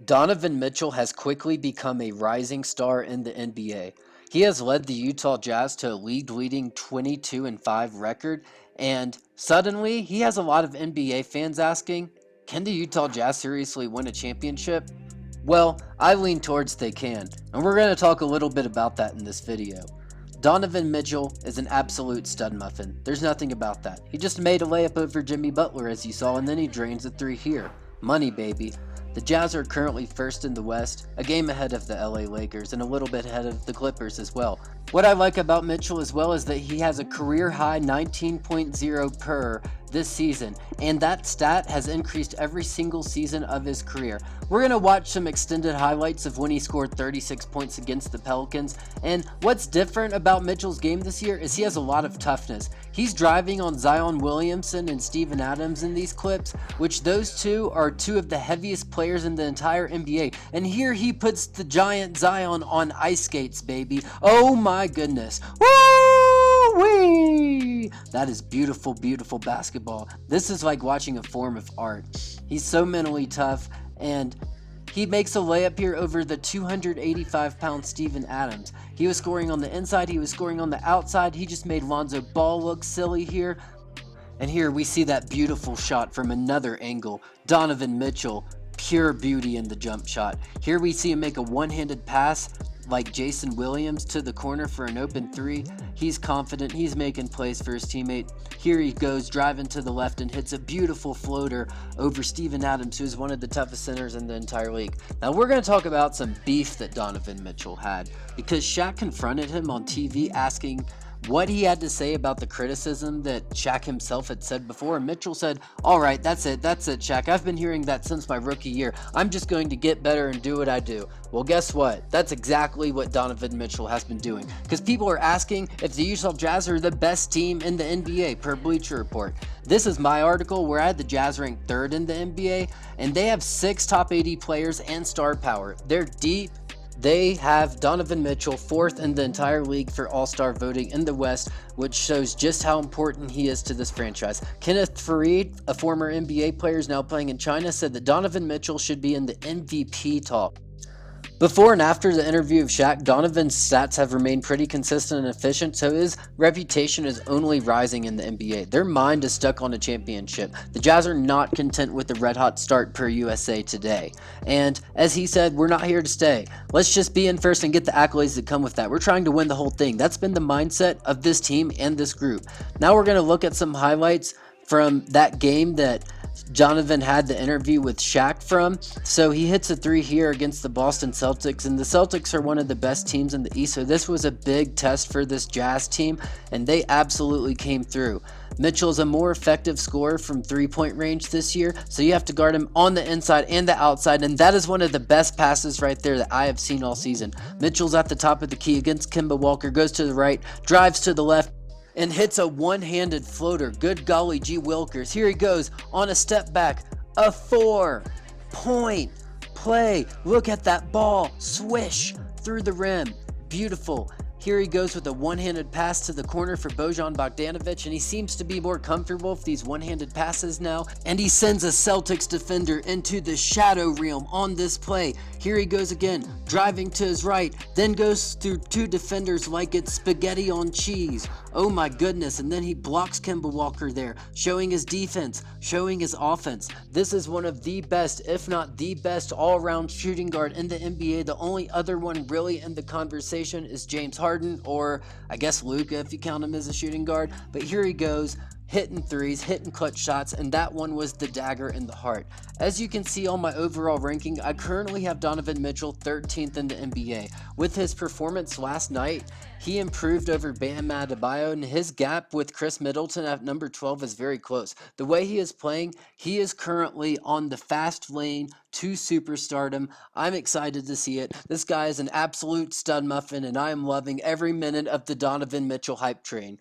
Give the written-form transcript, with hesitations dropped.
Donovan Mitchell has quickly become a rising star in the NBA. He has led the Utah Jazz to a league-leading 22-5 record, and suddenly he has a lot of NBA fans asking, can the Utah Jazz seriously win a championship? Well, I lean towards they can, and we're going to talk a little bit about that in this video. Donovan Mitchell is an absolute stud muffin. There's nothing about that. He just made a layup over Jimmy Butler, as you saw, and then he drains a three here. Money, baby. The Jazz are currently first in the West, a game ahead of the LA Lakers, and a little bit ahead of the Clippers as well. What I like about Mitchell as well is that he has a career-high 19.0 per this season, and that stat has increased every single season of his career. We're going to watch some extended highlights of when he scored 36 points against the Pelicans, and what's different about Mitchell's game this year is he has a lot of toughness. He's driving on Zion Williamson and Steven Adams in these clips, which those two are two of the heaviest players in the entire NBA, and here he puts the giant Zion on ice skates, baby. Oh my goodness. Woo-wee! That is beautiful, beautiful basketball. This is like watching a form of art. He's so mentally tough, and he makes a layup here over the 285-pound Steven Adams. He was scoring on the inside, he was scoring on the outside. He just made Lonzo Ball look silly here. And here we see that beautiful shot from another angle. Donovan Mitchell, pure beauty in the jump shot. Here we see him make a one-handed pass like Jason Williams to the corner for an open three. He's confident, he's making plays for his teammate. Here he goes driving to the left and hits a beautiful floater over Steven Adams, who is one of the toughest centers in the entire league. Now we're going to talk about some beef that Donovan Mitchell had, because Shaq confronted him on TV asking what he had to say about the criticism that Shaq himself had said before. And Mitchell said, all right, that's it, Shaq. I've been hearing that since my rookie year. I'm just going to get better and do what I do. Well, guess what? That's exactly what Donovan Mitchell has been doing, because people are asking if the Utah Jazz are the best team in the NBA per Bleacher Report. This is my article where I had the Jazz ranked third in the NBA, and they have 6 top 80 players and star power. They're deep. They have Donovan Mitchell fourth in the entire league for all-star voting in the West, which shows just how important he is to this franchise. Kenneth Faried, a former NBA player who's now playing in China, said that Donovan Mitchell should be in the MVP talk. Before and after the interview of Shaq, Donovan's stats have remained pretty consistent and efficient, so his reputation is only rising in the NBA. Their mind is stuck on a championship. The Jazz are not content with the red-hot start per USA today. And as he said, we're not here to stay. Let's just be in first and get the accolades that come with that. We're trying to win the whole thing. That's been the mindset of this team and this group. Now we're going to look at some highlights from that game that Donovan had the interview with Shaq from. So he hits a three here against the Boston Celtics, and the Celtics are one of the best teams in the East, so this was a big test for this Jazz team, and they absolutely came through. Mitchell's a more effective scorer from three-point range this year, so you have to guard him on the inside and the outside, and that is one of the best passes right there that I have seen all season. Mitchell's at the top of the key against Kemba Walker, goes to the right, drives to the left, and hits a one-handed floater. Good golly gee Wilkers. Here he goes on a step back. A 4-point play. Look at that ball. Swish through the rim. Beautiful. Here he goes with a one-handed pass to the corner for Bojan Bogdanovic, and he seems to be more comfortable with these one-handed passes now, and he sends a Celtics defender into the shadow realm on this play. Here he goes again, driving to his right, then goes through 2 defenders like it's spaghetti on cheese. Oh my goodness, and then he blocks Kemba Walker there, showing his defense, showing his offense. This is one of the best, if not the best, all-around shooting guard in the NBA. The only other one really in the conversation is James Harden, or I guess Luka if you count him as a shooting guard. But here he goes, hitting threes, hitting clutch shots, and that one was the dagger in the heart. As you can see on my overall ranking, I currently have Donovan Mitchell 13th in the NBA. With his performance last night, he improved over Bam Adebayo, and his gap with Chris Middleton at number 12 is very close. The way he is playing, he is currently on the fast lane to superstardom. I'm excited to see it. This guy is an absolute stud muffin, and I am loving every minute of the Donovan Mitchell hype train.